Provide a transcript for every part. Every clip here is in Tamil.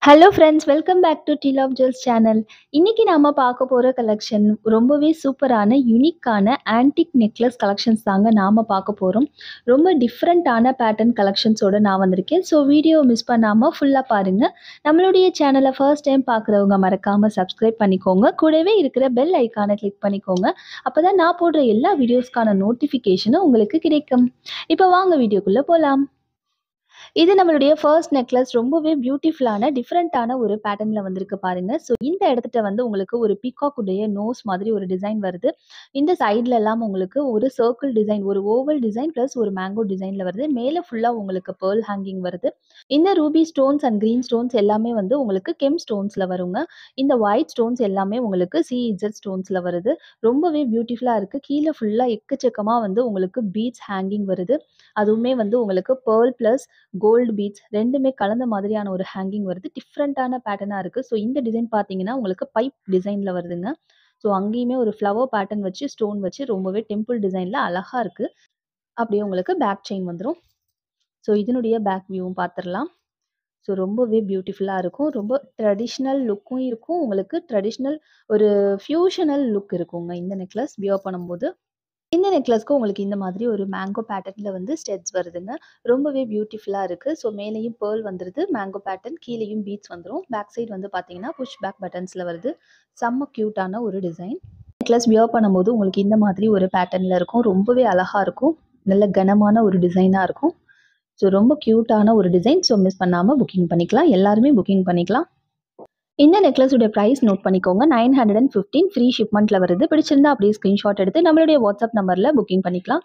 Hello friends, welcome back to T love jewels channel. இன்னைக்கு நாம பார்க்க போற கலெக்ஷன் ரொம்பவே சூப்பரான, யூனிக்கான ஆன்டிக் நெக்லஸ் கலெக்ஷன்ஸ் தாங்க நாம பார்க்க போறோம். ரொம்ப டிஃப்ரெண்ட்டான பேட்டர்ன் கலெக்ஷன்ஸோட நான் வந்திருக்கேன். ஸோ வீடியோ மிஸ் பண்ணாம ஃபுல்லா பாருங்க. நம்மளுடைய சேனலை ஃபர்ஸ்ட் டைம் பார்க்குறவங்க மறக்காம சப்ஸ்கிரைப் பண்ணிக்கோங்க. கூடவே இருக்கிற பெல் ஐக்கானை கிளிக் பண்ணிக்கோங்க. அப்பதான் நான் போடுற எல்லா வீடியோஸ்க்கான நோட்டிஃபிகேஷனும் உங்களுக்கு கிடைக்கும். இப்போ வாங்க வீடியோக்குள்ள போலாம். இது நம்மளுடைய ஃபர்ஸ்ட் நெக்லஸ் ரொம்பவே பியூட்டிஃபுல்லான டிஃப்ரெண்ட்டான ஒரு பேட்டர்ன்ல வந்திருக்கு பாருங்க. ஸோ இந்த இடத்துல வந்து உங்களுக்கு ஒரு பீகாக் உடைய நோஸ் மாதிரி ஒரு டிசைன் வருது. இந்த சைட்ல எல்லாம் உங்களுக்கு ஒரு சர்க்கிள் டிசைன், ஒரு ஓவல் டிசைன் பிளஸ் ஒரு மேங்கோ டிசைன்ல வருது. மேல ஃபுல்லா உங்களுக்கு பெர்ல் ஹேங்கிங் வருது. இந்த Ruby stones and green stones எல்லாமே வந்து உங்களுக்கு கெம் ஸ்டோன்ஸ்ல வருங்க. இந்த ஒயிட் ஸ்டோன்ஸ் எல்லாமே உங்களுக்கு CZ ஸ்டோன்ஸ்ல வருது. ரொம்பவே பியூட்டிஃபுல்லா இருக்கு. கீழ ஃபுல்லா எக்கச்சக்கமா வந்து உங்களுக்கு பீட்ஸ் ஹேங்கிங் வருது. அதுவுமே வந்து உங்களுக்கு பெர்ல் பிளஸ் கோல்டு பீட்ஸ் 2மே கலந்த மாதிரியான ஒரு ஹேங்கிங் வருது. டிஃப்ரெண்ட்டான பேட்டர்னா இருக்கு. ஸோ இந்த டிசைன் பார்த்தீங்கன்னா, உங்களுக்கு பைப் டிசைன்ல வருதுங்க. ஸோ அங்கேயுமே ஒரு ஃப்ளவர் பேட்டர்ன் வச்சு, ஸ்டோன் வச்சு ரொம்பவே டெம்பிள் டிசைன்ல அழகா இருக்கு. அப்படியே உங்களுக்கு பேக் செயின் வந்துரும். ஸோ இதனுடைய பேக் வியூவும் பார்த்துரலாம். ஸோ ரொம்பவே பியூட்டிஃபுல்லா இருக்கும். ரொம்ப ட்ரெடிஷ்னல் லுக்கும் இருக்கும். உங்களுக்கு ட்ரெடிஷ்னல் ஒரு ஃபியூஷனல் லுக் இருக்குங்க இந்த நெக்லஸ் வியர் பண்ணும்போது. இந்த நெக்லஸ்க்கு உங்களுக்கு இந்த மாதிரி ஒரு மேங்கோ பேட்டர்ன்ல வந்து ஸ்டெட்ஸ் வருதுங்க. ரொம்பவே பியூட்டிஃபுல்லா இருக்கு. ஸோ மேலேயும் பெர்ல் வந்துருது. மேங்கோ பேட்டர்ன் கீழேயும் பீட்ஸ் வந்துரும். பேக் சைடு வந்து பார்த்தீங்கன்னா, புஷ் பேக் பட்டன்ஸ்ல வருது. செம்ம கியூட்டான ஒரு டிசைன். நெக்லஸ் வியர் பண்ணும்போது உங்களுக்கு இந்த மாதிரி ஒரு பேட்டர்ன்ல இருக்கும். ரொம்பவே அழகா இருக்கும். நல்ல கனமான ஒரு டிசைனா இருக்கும். ஸோ ரொம்ப கியூட்டான ஒரு டிசைன். ஸோ மிஸ் பண்ணாம புக்கிங் பண்ணிக்கலாம். எல்லாருமே புக்கிங் பண்ணிக்கலாம். இந்த நெக்லஸ் உடைய பிரைஸ் நோட் பண்ணிக்கோங்க. 915 ஃப்ரீ ஷிப்மெண்ட்ல வருது. பிடிச்சிருந்தா அப்படியே ஸ்கிரீன்ஷாட் எடுத்து நம்மளுடைய வாட்ஸ்அப் நம்பர்ல புக்கிங் பண்ணிக்கலாம்.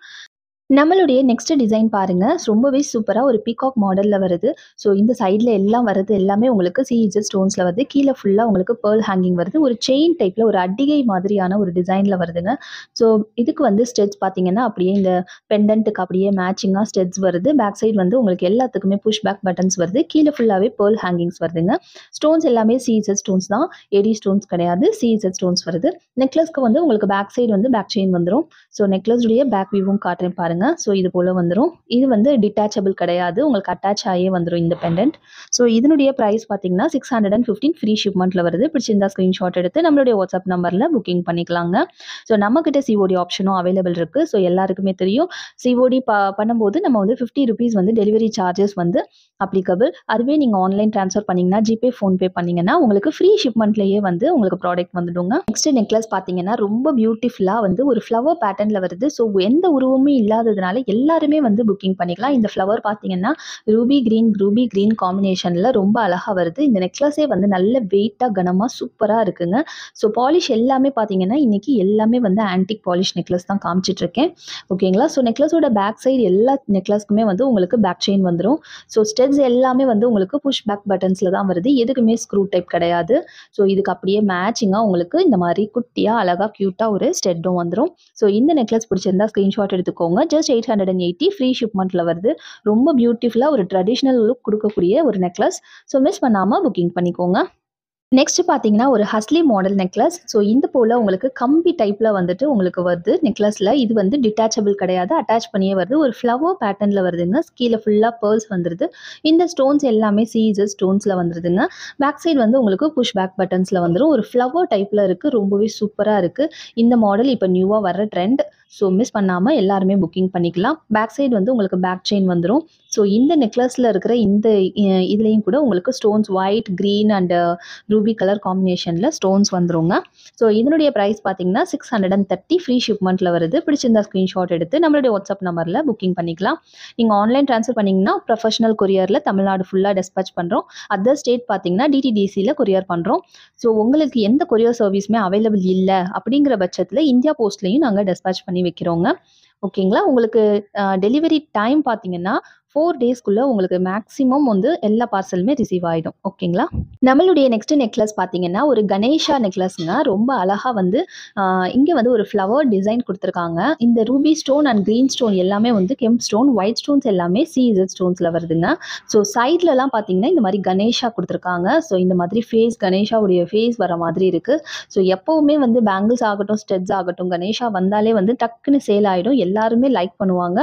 நம்மளுடைய நெக்ஸ்ட் டிசைன் பாருங்க. ரொம்பவே சூப்பரா ஒரு பீகாக் மாடல்ல வருது. ஸோ இந்த சைட்ல எல்லாம் வரது எல்லாமே உங்களுக்கு CZ ஸ்டோன்ஸ்ல வருது. கீழ ஃபுல்லா உங்களுக்கு பெர்ல் ஹேங்கிங் வருது. ஒரு செயின் டைப்ல ஒரு அட்டிகை மாதிரியான ஒரு டிசைன்ல வருதுங்க. ஸோ இதுக்கு வந்து ஸ்டெட்ஸ் பார்த்தீங்கன்னா, அப்படியே இந்த பெண்டன்ட்டுக்கு அப்படியே மேட்சிங்கா ஸ்டெட்ஸ் வருது. பேக் சைடு வந்து உங்களுக்கு எல்லாத்துக்குமே புஷ் பேக் பட்டன்ஸ் வருது. கீழ ஃபுல்லாவே பெர்ல் ஹேங்கிங்ஸ் வருதுங்க. ஸ்டோன்ஸ் எல்லாமே CZ ஸ்டோன்ஸ் தான். ஏடி ஸ்டோன்ஸ் கிடையாது. CZ ஸ்டோன்ஸ் வருது. நெக்லஸ்க்கு வந்து உங்களுக்கு பேக் சைடு வந்து பேக் செயின் வந்துரும். ஸோ நெக்லஸ் உடைய பேக் வியூவும் காட்டுறேன் பாருங்க. ஸோ இது போல வந்துரும். இது வந்து டிட்டாச்சபிள் கிடையாது. உங்களுக்கு அட்டாச் ஆகியே வந்துரும் இந்த பெண்டன்ட். ஸோ இதனுடைய பிரைஸ் பார்த்தீங்கன்னா 615 ஃப்ரீ ஷிப்மெண்ட்ல வருது. பிடிச்சிருந்தா ஸ்கிரீன்ஷாட் எடுத்து நம்மளுடைய வாட்ஸ்அப் நம்பர்ல புக்கிங் பண்ணிக்கலாங்க. ஸோ நம்மக்கிட்ட COD ஆப்ஷனும் அவைலபிள் இருக்கு. ஸோ எல்லாருக்குமே தெரியும். COD பண்ணும்போது நம்ம வந்து ₹50 வந்து டெலிவரி சார்ஜஸ் வந்து அப்ளிகபிள். அதுவே நீங்க ஆன்லைன் ட்ரான்ஸ்ஃபர் பண்ணீங்கன்னா, ஜிபே, ஃபோன்பே பண்ணீங்கன்னா உங்களுக்கு ஃப்ரீ ஷிப்மெண்ட்லயே வந்து உங்களுக்கு ப்ராடக்ட் வந்துடுங்க. நெக்ஸ்ட் நெக்லஸ் பார்த்தீங்கன்னா, ரொம்ப பியூட்டிஃபுல்லா வந்து ஒரு ஃப்ளவர் பேட்டர்ன்ல வருது. ஸோ எந்த உருவமும் இல்லாததுனால எல்லாருமே வந்து புக்கிங் பண்ணிக்கலாம். இந்த ஃப்ளவர் பார்த்தீங்கன்னா, ரூபி கிரீன் காம்பினேஷன்ல ரொம்ப அழகா வருது. இந்த நெக்லஸே வந்து நல்ல வெயிட்டா கனமா சூப்பரா இருக்குங்க. ஸோ பாலிஷ் எல்லாமே பார்த்தீங்கன்னா, இன்னைக்கு எல்லாமே வந்து ஆன்டிக் பாலிஷ் நெக்லஸ் தான் காமிச்சிட்டு இருக்கேன். ஓகேங்களா? ஸோ நெக்லஸோட பேக் சைடு எல்லா நெக்லஸ்க்குமே வந்து உங்களுக்கு பேக் செயின் வந்துரும். ஸோ ஸ்டெட்ஸ் எல்லாமே வந்து உங்களுக்கு புஷ் பேக் பட்டன்ஸ்ல தான் வருது. எதுக்குமே ஸ்க்ரூ டைப் கிடையாது. ஸோ இதுக்கு அப்படியே மேட்சிங்கா உங்களுக்கு இந்த மாதிரி குட்டியா அழகா கியூட்டா ஒரு ஸ்டெட்டும் வந்துரும். ஸோ இந்த நெக்லஸ் பிடிச்சிருந்தா ஸ்கிரீன்ஷாட் எடுத்துக்கோங்க. ஜஸ்ட் 880 ஃப்ரீ ஷிப்மெண்ட்ல வருது. ரொம்ப பியூட்டிஃபுல்லா ஒரு ட்ரெடிஷ்னல் லுக் கொடுக்கக்கூடிய ஒரு நெக்லஸ். ஸோ மிஸ் பண்ணாம புக்கிங் பண்ணிக்கோங்க. நெக்ஸ்ட் பார்த்தீங்கன்னா, ஒரு ஹஸ்லி மாடல் நெக்லஸ். ஸோ இந்த போல உங்களுக்கு கம்பி டைப்ல வந்துட்டு உங்களுக்கு வருது நெக்லஸ்ல. இது வந்து டிட்டாச்சபிள் கிடையாது. அட்டாச் பண்ணியே வருது. ஒரு ஃப்ளவர் பேட்டர்ன்ல வருதுங்க. கீழ ஃபுல்லா பெர்ல்ஸ் வந்துருது. இந்த ஸ்டோன்ஸ் எல்லாமே CZ ஸ்டோன்ஸ்ல வந்துருதுங்க. பேக் சைடு வந்து உங்களுக்கு புஷ் பேக் பட்டன்ஸ்ல வந்துரும். ஒரு ஃப்ளவர் டைப்ல இருக்கு. ரொம்பவே சூப்பரா இருக்கு. இந்த மாடல் இப்போ நியூவா வர்ற ட்ரெண்ட். ஸோ மிஸ் பண்ணாம எல்லாருமே புக்கிங் பண்ணிக்கலாம். பேக் சைடு வந்து உங்களுக்கு பேக் செயின் வந்துரும். ஸோ இந்த நெக்லஸ்ல இருக்கிற இந்த இதுலயும் கூட உங்களுக்கு stones white, green and ruby colour காம்பினேஷன்ல ஸ்டோன்ஸ் வந்துருங்க. ஸோ இதனுடைய பிரைஸ் பார்த்தீங்கன்னா 630 ஃப்ரீ ஷிப்மெண்ட்ல வருது. பிடிச்சிருந்தா ஸ்கிரீன்ஷாட் எடுத்து நம்மளுடைய வாட்ஸ்அப் நம்பர்ல புக்கிங் பண்ணிக்கலாம். நீங்க ஆன்லைன் ட்ரான்ஸ்ஃபர் பண்ணீங்கன்னா ப்ரொஃபஷனல் கொரியர்ல தமிழ்நாடு ஃபுல்லா டிஸ்பேச் பண்றோம். அதர் ஸ்டேட் பார்த்தீங்கன்னா DTDCல கொரியர் பண்றோம். ஸோ உங்களுக்கு எந்த கொரியர் சர்வீஸுமே அவைலபிள் இல்ல அப்படிங்கிற பட்சத்துல இந்தியா போஸ்ட்லயும் நாங்க டிஸ்பேச் பண்ணி வைக்கிறோங்க. ஓகேங்களா? உங்களுக்கு டெலிவரி டைம் பார்த்தீங்கன்னா 4 டேஸ்க்குள்ள உங்களுக்கு மேக்ஸிமம் வந்து எல்லா பார்சலுமே ரிசீவ் ஆயிடும். ஓகேங்களா? நம்மளுடைய நெக்ஸ்ட் நெக்லஸ் பார்த்தீங்கன்னா, ஒரு கணேஷா நெக்லஸ்ங்க. ரொம்ப அழகா வந்து இங்க வந்து ஒரு ஃப்ளவர் டிசைன் குடுத்துருக்காங்க. இந்த Ruby stone and green stone எல்லாமே வந்து கெம் ஸ்டோன், ஒயிட் ஸ்டோன்ஸ் எல்லாமே CZ ஸ்டோன்ஸ்ல வருதுங்க. ஸோ சைட்லலாம் பார்த்தீங்கன்னா, இந்த மாரி கணேஷா குடுத்துருக்காங்க. ஸோ இந்த மாதிரி கணேஷாவுடைய ஃபேஸ் வர மாதிரி இருக்கு. ஸோ எப்பவுமே வந்து பேங்கிள்ஸ் ஆகட்டும், ஸ்டெட்ஸ் ஆகட்டும், கணேஷா வந்தாலே வந்து டக்குன்னு சேல் ஆயிடும். எல்லாருமே லைக் பண்ணுவாங்க.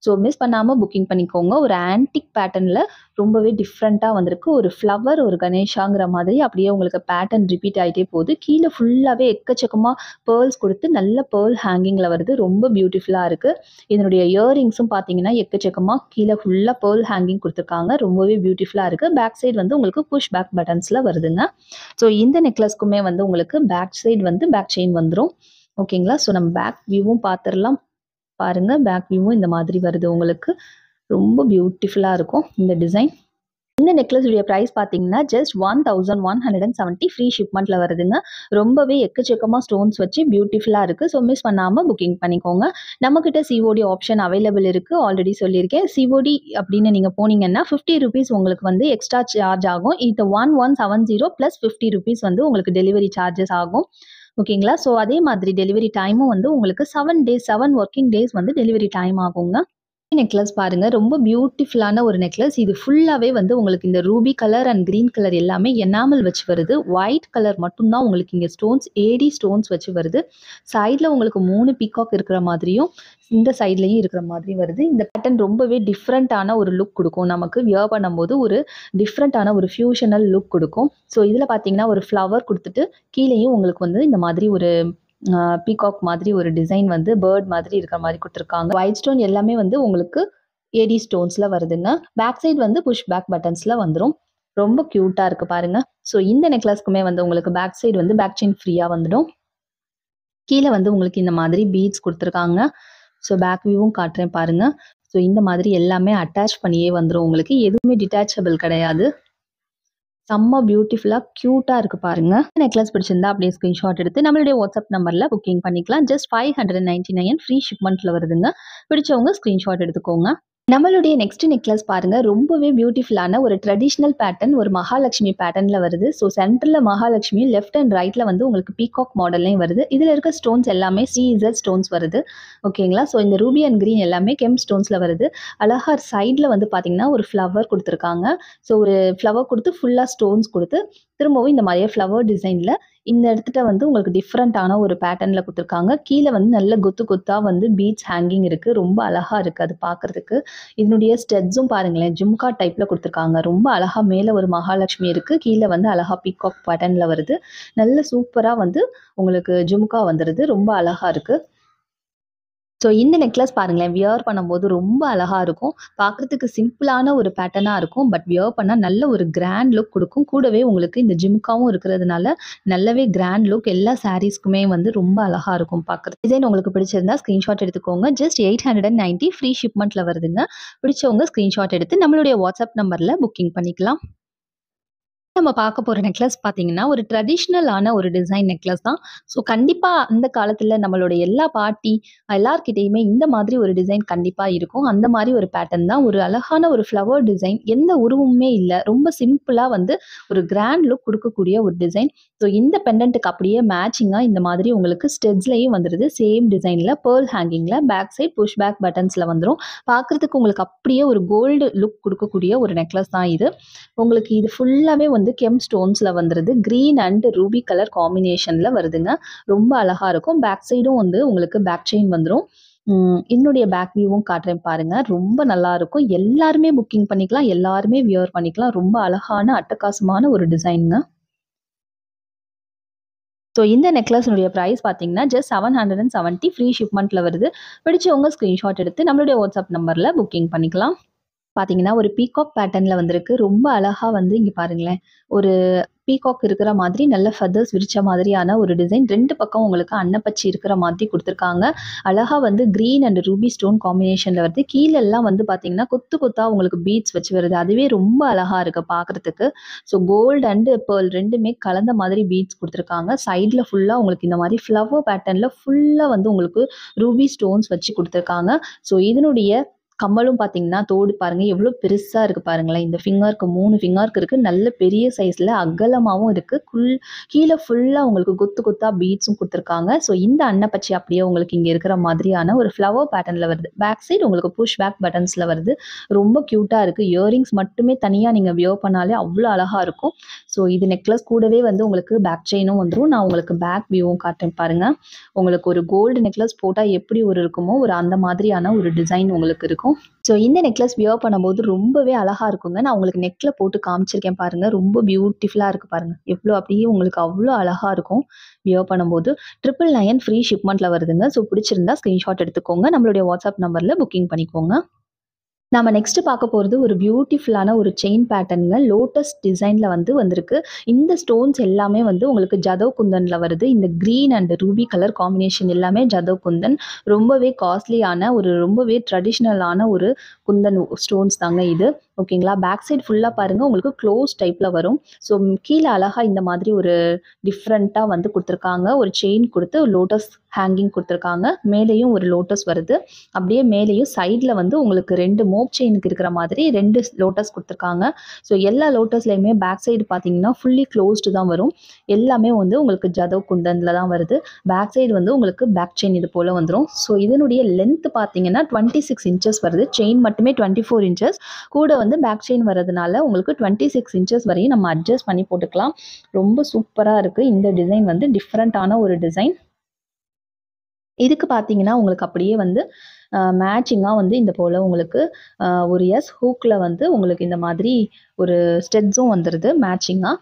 ஸோ மிஸ் பண்ணாமல் புக்கிங் பண்ணிக்கோங்க. ஒரு ஆன்டிக் பேட்டர்னில் ரொம்பவே டிஃப்ரெண்ட்டாக வந்திருக்கு. ஒரு ஃப்ளவர், ஒரு கணேஷாங்கிற மாதிரி அப்படியே உங்களுக்கு பேட்டர்ன் ரிப்பீட் ஆகிட்டே போகுது. கீழே ஃபுல்லாகவே எக்கச்சக்கமாக பேர்ல்ஸ் கொடுத்து நல்ல பேர்ல் ஹேங்கிங்கில் வருது. ரொம்ப பியூட்டிஃபுல்லாக இருக்குது. இதனுடைய இயரிங்ஸும் பார்த்தீங்கன்னா எக்கச்சக்கமாக கீழே ஃபுல்லாக பேர்ல் ஹேங்கிங் கொடுத்துருக்காங்க. ரொம்பவே பியூட்டிஃபுல்லாக இருக்குது. பேக் சைடு வந்து உங்களுக்கு புஷ் பேக் பட்டன்ஸில் வருதுங்க. ஸோ இந்த நெக்லஸ்க்குமே வந்து உங்களுக்கு பேக் சைடு வந்து பேக் செயின் வந்துடும். ஓகேங்களா? ஸோ நம்ம பேக் வியூவும் பார்த்துடலாம். பாருங்க, பேக் வியூவும் இந்த மாதிரி வருது உங்களுக்கு. ரொம்ப பியூட்டிஃபுல்லாக இருக்கும் இந்த டிசைன். இந்த நெக்லஸ் உடைய பிரைஸ் பார்த்தீங்கன்னா ஜஸ்ட் 1170 ஃப்ரீ ஷிப்மெண்ட்டில் வருதுங்க. ரொம்பவே எக்கச்சக்கமாக ஸ்டோன்ஸ் வச்சு பியூட்டிஃபுல்லாக இருக்குது. ஸோ மிஸ் பண்ணாமல் புக்கிங் பண்ணிக்கோங்க. நம்மக்கிட்ட சிஓடி ஆப்ஷன் அவைலபிள் இருக்குது. ஆல்ரெடி சொல்லியிருக்கேன். சிஓடி அப்படின்னு நீங்கள் போனீங்கன்னா 50 ருபீஸ் உங்களுக்கு வந்து எக்ஸ்ட்ரா சார்ஜ் ஆகும். இது 1170 ப்ளஸ் 50 ருபீஸ் வந்து உங்களுக்கு டெலிவரி சார்ஜஸ் ஆகும். ஓகேங்களா? ஸோ அதே மாதிரி டெலிவரி டைமும் வந்து உங்களுக்கு 7 ஒர்க்கிங் டேஸ் வந்து டெலிவரி டைம் ஆகுங்க. நெக்லஸ் பாருங்க, ரொம்ப பியூட்டிஃபுல்லான ஒரு நெக்லஸ். இது ஃபுல்லாவே வந்து உங்களுக்கு இந்த Ruby colour and green colour எல்லாமே எனாமல் வச்சு வருது. ஒயிட் கலர் மட்டும்தான் உங்களுக்கு இங்கே ஸ்டோன்ஸ், ஏடி ஸ்டோன்ஸ் வச்சு வருது. சைடில் உங்களுக்கு 3 பீகாக் இருக்கிற மாதிரியும் இந்த சைட்லையும் இருக்கிற மாதிரி வருது. இந்த பேட்டர்ன் ரொம்பவே டிஃப்ரெண்ட்டான ஒரு லுக் கொடுக்கும். நமக்கு வியர் பண்ணும்போது ஒரு டிஃப்ரெண்ட்டான ஒரு ஃபியூஷனல் லுக் கொடுக்கும். ஸோ இதில் பார்த்தீங்கன்னா ஒரு ஃப்ளவர் கொடுத்துட்டு கீழேயும் உங்களுக்கு வந்து இந்த மாதிரி ஒரு பீகாக் மாதிரி ஒரு டிசைன் வந்து பேர்ட் மாதிரி இருக்கிற மாதிரி கொடுத்துருக்காங்க. ஒயிட் ஸ்டோன் எல்லாமே வந்து உங்களுக்கு ஏடி ஸ்டோன்ஸில் வருதுங்க. பேக் சைடு வந்து புஷ் பேக் பட்டன்ஸில் வந்துடும். ரொம்ப க்யூட்டாக இருக்குது பாருங்க. ஸோ இந்த நெக்லஸ்க்குமே வந்து உங்களுக்கு பேக் சைடு வந்து பேக் செயின் ஃப்ரீயாக வந்துடும். கீழே வந்து உங்களுக்கு இந்த மாதிரி பீட்ஸ் கொடுத்துருக்காங்க. ஸோ பேக் வியூவும் காட்டுறேன் பாருங்க. ஸோ இந்த மாதிரி எல்லாமே அட்டாச் பண்ணியே வந்துடும் உங்களுக்கு. எதுவுமே டிட்டாச்சபிள் கிடையாது. செம்ம பியூட்டிஃபுல்லாக க்யூட்டாக இருக்குது பாருங்க. நெக்லஸ் பிடிச்சிருந்தா அப்படியே ஸ்க்ரீன்ஷாட் எடுத்து நம்மளுடைய வாட்ஸ்அப் நம்பரில் புக்கிங் பண்ணிக்கலாம். ஜஸ்ட் 599 ஃப்ரீ ஷிப்மெண்ட்டில் வருதுங்க. பிடிச்சவங்க ஸ்க்ரீன்ஷாட் எடுத்துக்கோங்க. நம்மளுடைய நெக்ஸ்ட் நெக்லஸ் பாருங்க, ரொம்பவே பியூட்டிஃபுல்லான ஒரு ட்ரெடிஷ்னல் பேட்டர்ன், ஒரு மகாலட்சுமி பேட்டர்னில் வருது. ஸோ சென்டரில் மகாலட்சுமி, லெஃப்ட் அண்ட் ரைட்டில் வந்து உங்களுக்கு பீகாக் மாடல்லையும் வருது. இதில் இருக்க ஸ்டோன்ஸ் எல்லாமே CZ ஸ்டோன்ஸ் வருது. ஓகேங்களா? ஸோ இந்த ரூபி அண்ட் கிரீன் எல்லாமே கெம் ஸ்டோன்ஸில் வருது. அழகா சைடில் வந்து பார்த்தீங்கன்னா ஒரு ஃப்ளவர் கொடுத்துருக்காங்க. ஸோ ஒரு ஃப்ளவர் கொடுத்து ஃபுல்லாக ஸ்டோன்ஸ் கொடுத்து திரும்பவும் இந்த மாதிரியே ஃப்ளவர் டிசைனில் இந்த இடத்துல வந்து உங்களுக்கு டிஃப்ரெண்ட்டான ஒரு பேட்டர்னில் கொடுத்துருக்காங்க. கீழே வந்து நல்ல கொத்து கொத்தாக வந்து பீட்ஸ் ஹேங்கிங் இருக்குது. ரொம்ப அழகாக இருக்குது அது பார்க்குறதுக்கு. இதனுடைய ஸ்டெட்ஸும் பாருங்களேன், ஜும்கா டைப்பில் கொடுத்துருக்காங்க. ரொம்ப அழகாக மேலே ஒரு மகாலட்சுமி இருக்குது, கீழே வந்து அழகாக பீகாக் பேட்டர்னில் வருது. நல்ல சூப்பராக வந்து உங்களுக்கு ஜும்கா வந்துடுது. ரொம்ப அழகாக இருக்குது. ஸோ இந்த நெக்லஸ் பாருங்களேன், வியர் பண்ணும்போது ரொம்ப அழகாக இருக்கும். பார்க்குறதுக்கு சிம்பிளான ஒரு பேட்டர்னாக இருக்கும். பட் வியர் பண்ணால் நல்ல ஒரு கிராண்ட் லுக் கொடுக்கும். கூடவே உங்களுக்கு இந்த ஜிம்காவும் இருக்கிறதுனால நல்லாவே கிராண்ட் லுக் எல்லா சாரீஸ்க்குமே வந்து ரொம்ப அழகாக இருக்கும் பார்க்குறது. டிசைன் உங்களுக்கு பிடிச்சிருந்தா ஸ்க்ரீன்ஷாட் எடுத்துக்கோங்க. ஜஸ்ட் 890 ஃப்ரீ ஷிப்மெண்ட்டில் வருதுங்க. பிடிச்சவங்க ஸ்க்ரீன்ஷாட் எடுத்து நம்மளுடைய வாட்ஸ்அப் நம்பரில் புக்கிங் பண்ணிக்கலாம். நம்ம பார்க்க போகிற நெக்லஸ் பார்த்தீங்கன்னா ஒரு ட்ரெடிஷ்னலான ஒரு டிசைன் நெக்லஸ் தான். ஸோ கண்டிப்பாக அந்த காலத்தில் நம்மளோட எல்லா பாட்டி எல்லார்கிட்டையுமே இந்த மாதிரி ஒரு டிசைன் கண்டிப்பாக இருக்கும். அந்த மாதிரி ஒரு பேட்டர்ன் தான். ஒரு அழகான ஒரு ஃப்ளவர் டிசைன், எந்த உருவமுமே இல்லை, ரொம்ப சிம்பிளாக வந்து ஒரு கிராண்ட் லுக் கொடுக்கக்கூடிய ஒரு டிசைன். ஸோ இந்த பெண்டன்ட்டுக்கு அப்படியே மேட்சிங்காக இந்த மாதிரி உங்களுக்கு ஸ்டெட்ஸ்லையும் வந்துடுது. சேம் டிசைனில் பேர்ல் ஹேங்கிங்கில் பேக் சைட் புஷ் பேக் பட்டன்ஸில் வந்துடும். பார்க்குறதுக்கு உங்களுக்கு அப்படியே ஒரு கோல்டு லுக் கொடுக்கக்கூடிய ஒரு நெக்லஸ் தான் இது. உங்களுக்கு இது ஃபுல்லாகவே வந்து கெம் ஸ்டோன்ஸில் வந்துடுது. க்ரீன் அண்ட் ரூபி கலர் காம்பினேஷனில் வருதுங்க. ரொம்ப அழகாக இருக்கும். பேக் சைடும் வந்து உங்களுக்கு பேக் செயின் வந்துடும். என்னுடைய பேக் வியூவும் காட்டுறேன் பாருங்க. ரொம்ப நல்லா இருக்கும். எல்லாருமே புக்கிங் பண்ணிக்கலாம், எல்லாருமே வியர் பண்ணிக்கலாம். ரொம்ப அழகான அட்டகாசமான ஒரு டிசைனுங்க. ஸோ இந்த நெக்லஸ்னுடைய ப்ரைஸ் பார்த்தீங்கன்னா ஜஸ்ட் 770 ஃப்ரீ ஷிப்மெண்ட்டில் வருது. பிடிச்சவங்க ஸ்க்ரீன்ஷாட் எடுத்து நம்மளுடைய வாட்ஸ்அப் நம்பரில் புக்கிங் பண்ணிக்கலாம். பார்த்தீங்கன்னா ஒரு பீகாக் பேட்டர்னில் வந்திருக்கு. ரொம்ப அழகாக வந்து இங்கே பாருங்களேன், ஒரு பீகாக் இருக்கிற மாதிரி நல்ல ஃபெதர்ஸ் விரிச்ச மாதிரியான ஒரு டிசைன். 2 பக்கம் உங்களுக்கு அன்னப்பச்சி இருக்கிற மாதிரி கொடுத்துருக்காங்க. அழகாக வந்து க்ரீன் அண்ட் ரூபி ஸ்டோன் காம்பினேஷனில் வருது. கீழெல்லாம் வந்து பார்த்தீங்கன்னா கொத்து கொத்தாக உங்களுக்கு பீட்ஸ் வச்சு வருது. அதுவே ரொம்ப அழகாக இருக்குது பார்க்குறதுக்கு. ஸோ கோல்டு அண்டு பேர்ல் ரெண்டுமே கலந்த மாதிரி பீட்ஸ் கொடுத்துருக்காங்க. சைடில் ஃபுல்லாக உங்களுக்கு இந்த மாதிரி ஃப்ளவர் பேட்டர்னில் ஃபுல்லாக வந்து உங்களுக்கு ரூபி ஸ்டோன்ஸ் வச்சு கொடுத்துருக்காங்க. ஸோ இதனுடைய கம்மலும் பார்த்தீங்கன்னா தோடு பாருங்கள் எவ்வளோ பெருசாக இருக்குது பாருங்களேன். இந்த ஃபிங்கருக்கு 3 ஃபிங்கருக்கு இருக்குது. நல்ல பெரிய சைஸில் அகலமாகவும் இருக்குது. கீழே ஃபுல்லாக உங்களுக்கு கொத்து கொத்தாக பீட்ஸும் கொடுத்துருக்காங்க. ஸோ இந்த அன்னப்பச்சி அப்படியே உங்களுக்கு இங்கே இருக்கிற மாதிரியான ஒரு ஃப்ளவர் பேட்டர்னில் வருது. பேக் சைடு உங்களுக்கு புஷ் பேக் பட்டன்ஸில் வருது. ரொம்ப க்யூட்டாக இருக்குது. இயரிங்ஸ் மட்டுமே தனியாக நீங்கள் வியர் பண்ணாலே அவ்வளோ அழகாக இருக்கும். ஸோ இது நெக்லஸ் கூடவே வந்து உங்களுக்கு பேக் செயினும் வந்துடும். நான் உங்களுக்கு பேக் வியூவும் காட்டுறேன் பாருங்கள். உங்களுக்கு ஒரு கோல்டு நெக்லஸ் போட்டால் எப்படி ஒரு இருக்குமோ ஒரு அந்த மாதிரியான ஒரு டிசைன் உங்களுக்கு இருக்கும். இருக்கும். ஸோ இந்த நெக்லஸ் வியர் பண்ணும்போது ரொம்பவே அழகா இருக்குங்க. நான் உங்களுக்கு நெக்ல போட்டு காமிச்சிருக்கேன் பாருங்க. ரொம்ப பியூட்டிஃபுல்லா இருக்கு பாருங்க. எவ்வளோ அப்படியே உங்களுக்கு அவ்வளோ அழகா இருக்கும் வியர் பண்ணும்போது. 999 ஃப்ரீ ஷிப்மெண்ட்ல வருதுங்க. ஸோ பிடிச்சிருந்தா ஸ்கிரீன்ஷாட் எடுத்துக்கோங்க. நம்மளுடைய வாட்ஸ்அப் நம்பர்ல புக்கிங் பண்ணிக்கோங்க. நாம நெக்ஸ்ட் பார்க்க போறது ஒரு பியூட்டிஃபுல்லான ஒரு செயின் பேட்டர்னுங்க. லோட்டஸ் டிசைன்ல வந்திருக்கு. இந்த ஸ்டோன்ஸ் எல்லாமே உங்களுக்கு ஜதவ் குந்தன்ல வருது. இந்த green and ruby colour combination எல்லாமே ஜதவ் குந்தன். ரொம்பவே காஸ்ட்லியான ரொம்பவே ட்ரெடிஷ்னலான ஒரு குந்தன் ஸ்டோன்ஸ் தாங்க இது. ஓகேங்களா? பேக் சைடு ஃபுல்லா பாருங்க உங்களுக்கு க்ளோஸ் டைப்ல வரும். ஸோ கீழ அழகா இந்த மாதிரி ஒரு டிஃப்ரெண்ட்டா குடுத்துருக்காங்க. ஒரு செயின் குடுத்து லோட்டஸ் ஹேங்கிங் குடுத்துருக்காங்க. மேலேயும் ஒரு லோட்டஸ் வருது. அப்படியே மேலேயும் சைட்ல உங்களுக்கு 2 மோப் செயினுக்கு இருக்கிற மாதிரி 2 லோட்டஸ் குடுத்துருக்காங்க. ஸோ எல்லா லோட்டஸ்லயுமே பேக் சைடு பார்த்தீங்கன்னா ஃபுல்லி க்ளோஸ்டு தான் வரும். எல்லாமே உங்களுக்கு ஜதவ் குந்தன்ல தான் வருது. பேக் சைடு உங்களுக்கு பேக் செயின் இது போல வந்துரும். ஸோ இதனுடைய லென்த் பார்த்தீங்கன்னா 26 இன்ச்சஸ் வருது. செயின் மட்டுமே 24 இன்ச்சஸ். கூட பேக் செயின் வரதுனால உங்களுக்கு 26 இன்ச்சஸ் வரையும் நம்ம அட்ஜஸ்ட் பண்ணி போட்டுக்கலாம். ரொம்ப சூப்பரா இருக்கு. இந்த டிசைன் டிஃப்ரெண்டான ஒரு டிசைன். இதுக்கு பார்த்தீங்கன்னா உங்களுக்கு அப்படியே மேட்சிங்கா இந்த போல உங்களுக்கு ஒரு எஸ் ஹூக்ல உங்களுக்கு இந்த மாதிரி ஒரு ஸ்டெட்ஸும் வந்துருது மேட்சிங்கா.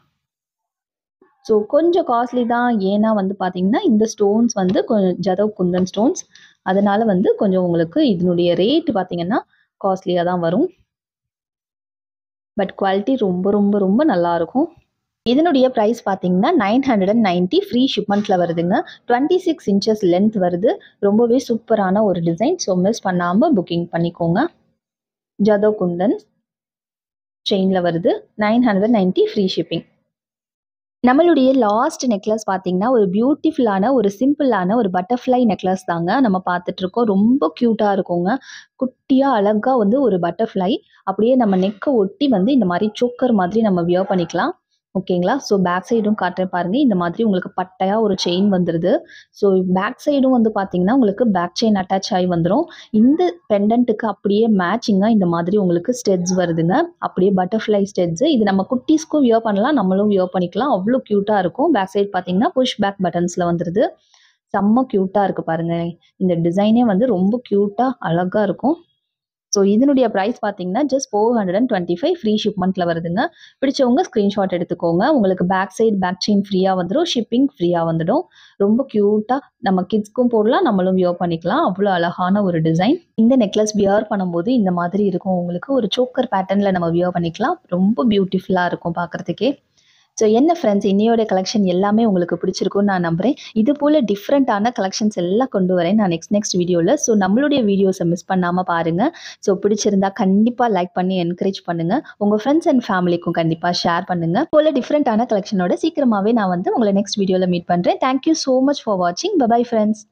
ஸோ கொஞ்சம் காஸ்ட்லி தான். ஏன்னா பார்த்தீங்கன்னா இந்த ஸ்டோன்ஸ் ஜதவ் குந்தன் ஸ்டோன்ஸ். அதனால கொஞ்சம் உங்களுக்கு இதனுடைய ரேட் பார்த்தீங்கன்னா காஸ்ட்லியா தான் வரும். பட் குவாலிட்டி ரொம்ப ரொம்ப ரொம்ப நல்லா இருக்கும். இதனுடைய பிரைஸ் பார்த்தீங்கன்னா 990 ஃப்ரீ ஷிப்மெண்ட்ல வருதுங்க. 26 இன்ச்சஸ் லென்த் வருது. ரொம்பவே சூப்பரான ஒரு டிசைன். ஸோ மிஸ் பண்ணாம புக்கிங் பண்ணிக்கோங்க. ஜதவ் குந்தன் செயின்ல வருது. 990 ஃப்ரீ ஷிப்பிங். நம்மளுடைய லாஸ்ட் நெக்லஸ் பார்த்தீங்கன்னா ஒரு பியூட்டிஃபுல்லான ஒரு சிம்பிளான ஒரு பட்டர்ஃப்ளை நெக்லஸ் தாங்க நம்ம பார்த்துட்டு இருக்கோம். ரொம்ப கியூட்டா இருக்குங்க. குட்டியா அழகா ஒரு பட்டர்ஃப்ளை அப்படியே நம்ம நெக்க ஒட்டி இந்த மாதிரி சோக்கர் மாதிரி நம்ம வியர் பண்ணிக்கலாம். ஓகேங்களா? ஸோ பேக் சைடும் காட்டுறேன் பாருங்க. இந்த மாதிரி உங்களுக்கு பட்டையா ஒரு செயின் வந்துருது. ஸோ பேக் சைடும் பார்த்தீங்கன்னா உங்களுக்கு பேக் செயின் அட்டாச் ஆகி வந்துடும். இந்த பெண்டன்ட்டுக்கு அப்படியே மேட்சிங்கா இந்த மாதிரி உங்களுக்கு ஸ்டெட்ஸ் வருதுங்க. அப்படியே பட்டர்ஃப்ளை ஸ்டெட்ஸ். இது நம்ம குட்டீஸ்க்கும் வியர் பண்ணலாம். நம்மளும் வியர் பண்ணிக்கலாம். அவ்வளோ கியூட்டா இருக்கும். பேக் சைடு பார்த்தீங்கன்னா புஷ் பேக் பட்டன்ஸ்ல வந்துருது. செம்ம கியூட்டா இருக்கு பாருங்க. இந்த டிசைனே ரொம்ப கியூட்டா அழகா இருக்கும். ஸோ இதனுடைய பிரைஸ் பார்த்தீங்கன்னா ஜஸ்ட் 425 ஃப்ரீ ஷிப்மெண்ட்ல வருதுங்க. பிடிச்சவங்க ஸ்க்ரீன்ஷாட் எடுத்துக்கோங்க. உங்களுக்கு பேக் சைடு பேக் செயின் ஃப்ரீயா வந்துடும். ஷிப்பிங் ஃப்ரீயா வந்துடும். ரொம்ப கியூட்டா நம்ம கிட்ஸ்க்கும் போடலாம். நம்மளும் வியர் பண்ணிக்கலாம். அவ்வளோ அழகான ஒரு டிசைன். இந்த நெக்லஸ் வியர் பண்ணும்போது இந்த மாதிரி இருக்கும். உங்களுக்கு ஒரு சோக்கர் பேட்டர்ன்ல நம்ம வியர் பண்ணிக்கலாம். ரொம்ப பியூட்டிஃபுல்லா இருக்கும் பார்க்கறதுக்கே. ஸோ என்ன ஃப்ரெண்ட்ஸ், இன்னையோட கலெக்ஷன் எல்லாமே உங்களுக்கு பிடிச்சிருக்கும்னு நான் நம்புறேன். இது போல டிஃப்ரெண்ட்டான கலெக்ஷன்ஸ் எல்லாம் கொண்டு வரேன் நான் நெக்ஸ்ட் வீடியோவில். ஸோ நம்மளுடைய வீடியோஸை மிஸ் பண்ணாமல் பாருங்கள். ஸோ பிடிச்சிருந்தா கண்டிப்பாக லைக் பண்ணி என்கரேஜ் பண்ணுங்கள். உங்கள் ஃப்ரெண்ட்ஸ் அண்ட் ஃபேமிலிக்கும் கண்டிப்பாக ஷேர் பண்ணுங்கள். போல டிஃப்ரெண்ட்டான கலெக்ஷனோட சீக்கிரமாகவே நான் உங்களை நெக்ஸ்ட் வீடியோவில் மீட் பண்ணுறேன். தேங்க்யூ ஸோ மச் ஃபார் வாட்சிங். Bye friends.